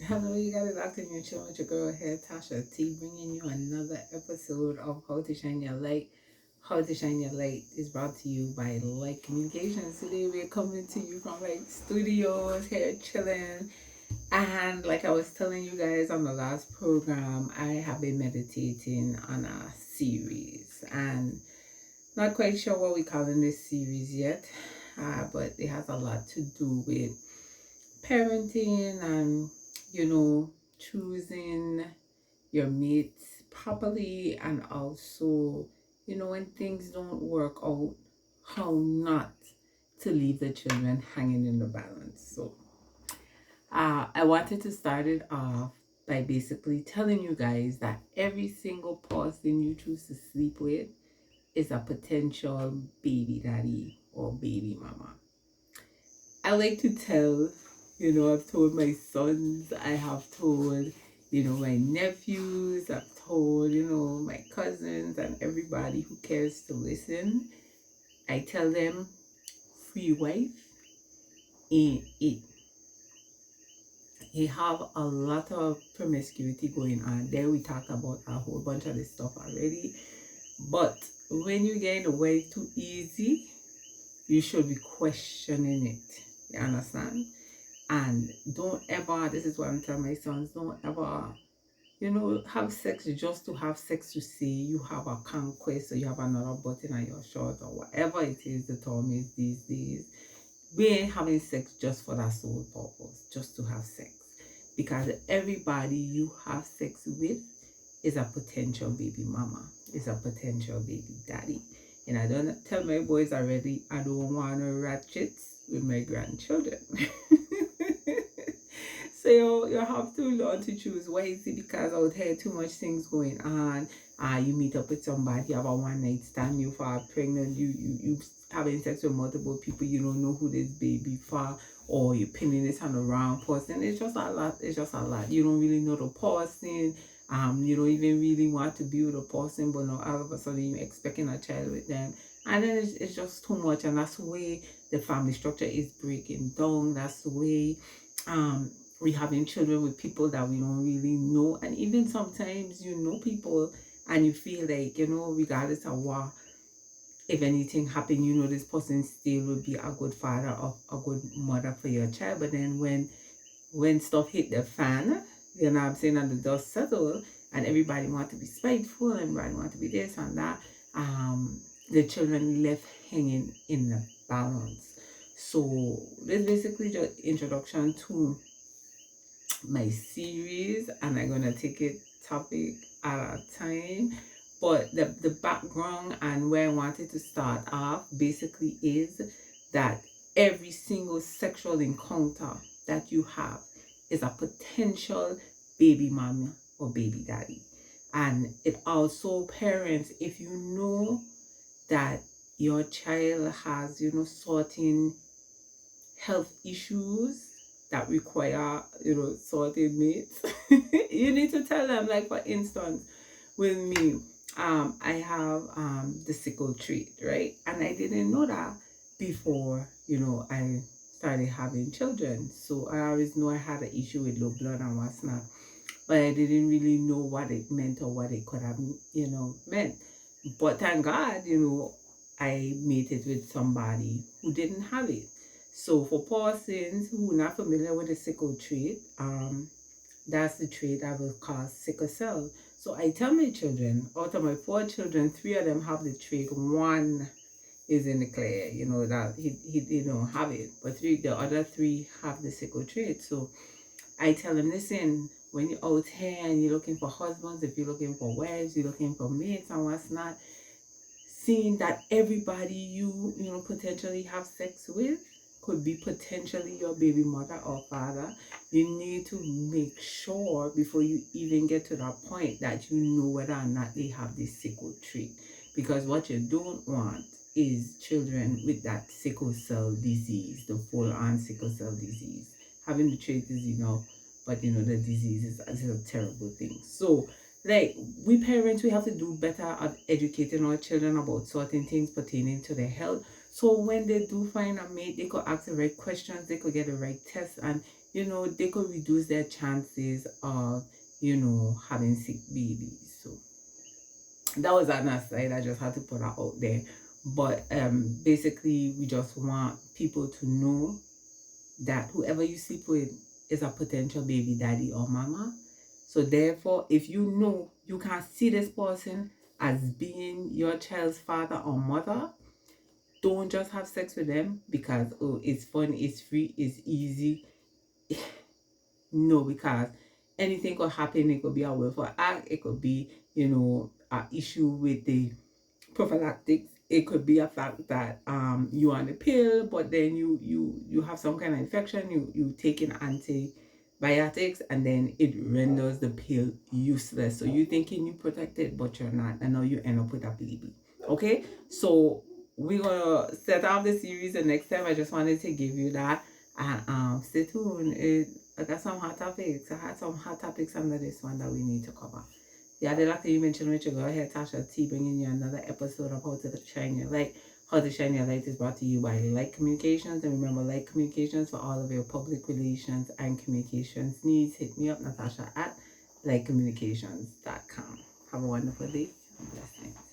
Hello, you got it locked in your chill with your girl here, Tasha T, bringing you another episode of How to Shine Your Light. How to Shine Your Light is brought to you by Light Communications. Today we're coming to you from like studios here chilling. And like I was telling you guys on the last program, I have been meditating on a series and not quite sure what we call in this series yet, but it has a lot to do with parenting and choosing your mates properly, and also when things don't work out, how not to leave the children hanging in the balance. So I wanted to start it off by basically telling you guys that every single person you choose to sleep with is a potential baby daddy or baby mama. I like to tell, I've told my sons, I have told, my nephews, I've told, my cousins and everybody who cares to listen. I tell them, free wife ain't it. He have a lot of promiscuity going on. There we talked about a whole bunch of this stuff already. But when you get the way too easy, you should be questioning it. You understand? And don't ever, this is what I'm telling my sons, don't ever, have sex just to have sex to say you have a conquest or you have another button on your shirt or whatever it is the term is these days. We ain't having sex just for that sole purpose, just to have sex. Because everybody you have sex with is a potential baby mama, is a potential baby daddy. And I don't tell my boys already, I don't want to ratchet with my grandchildren. So you have to learn to choose wisely, because out here too much things going on. You meet up with somebody, you have a one night stand, you fall pregnant, you having sex with multiple people, you don't know who this baby for, or you're pinning it on the wrong person. It's just a lot. It's just a lot. You don't really know the person. You don't even really want to be with a person, but now all of a sudden you're expecting a child with them. And then it's just too much, and that's the way the family structure is breaking down. That's the way um we having children with people that we don't really know. And even sometimes you know people and you feel like, regardless of what, if anything happened, this person still would be a good father or a good mother for your child. But then when stuff hit the fan, what I'm saying, and the dust settle, and everybody want to be spiteful, everybody want to be this and that, the children left hanging in the balance. So this basically just introduction to my series, and I'm gonna take it topic at a time. But the background and where I wanted to start off basically is that every single sexual encounter that you have is a potential baby mama or baby daddy. And it also, parents, if you know that your child has, certain health issues that require, certain mates, you need to tell them. Like, for instance, with me, I have the sickle trait, right? And I didn't know that before, I started having children. So I always know I had an issue with low blood and what's not, but I didn't really know what it meant or what it could have, meant. But thank God, I made it with somebody who didn't have it. So for persons who are not familiar with the sickle trait, that's the trait that will cause sickle cell. So I tell my children, out of my four children, three of them have the trait. One is in the clear, that he don't have it, but the other three have the sickle trait. So I tell them, listen, when you're out here and you're looking for husbands, if you're looking for wives, you're looking for mates and what's not, seeing that everybody you potentially have sex with could be potentially your baby mother or father, you need to make sure before you even get to that point that you know whether or not they have this sickle trait. Because what you don't want is children with that sickle cell disease, the full on sickle cell disease. Having the trait is enough, but the disease is a terrible thing. So like, we parents, we have to do better at educating our children about certain things pertaining to their health. So when they do find a mate, they could ask the right questions, they could get the right tests, and they could reduce their chances of, having sick babies. So that was an aside. I just had to put that out there. But basically, we just want people to know that whoever you sleep with is a potential baby daddy or mama. So therefore, if you know you can see this person as being your child's father or mother, don't just have sex with them because, oh, it's fun, it's free, it's easy. No, because anything could happen. It could be a willful act. It could be, an issue with the prophylactics. It could be a fact that you on the pill, but then you have some kind of infection. You taking antibiotics, and then it renders the pill useless. So you thinking you protected, but you're not, and now you end up with a baby. Okay, so we're gonna set off the series the next time. I just wanted to give you that, and stay tuned. I got some hot topics. I had some hot topics under this one that we need to cover. Yeah, the like you mentioned, Rachel, go ahead, Tasha T, bringing you another episode of How to Shine Your Light. How to Shine Your Light is brought to you by Light Communications. And remember, Light Communications for all of your public relations and communications needs. Hit me up, Natasha, at lightcommunications.com. Have a wonderful day. Blessings.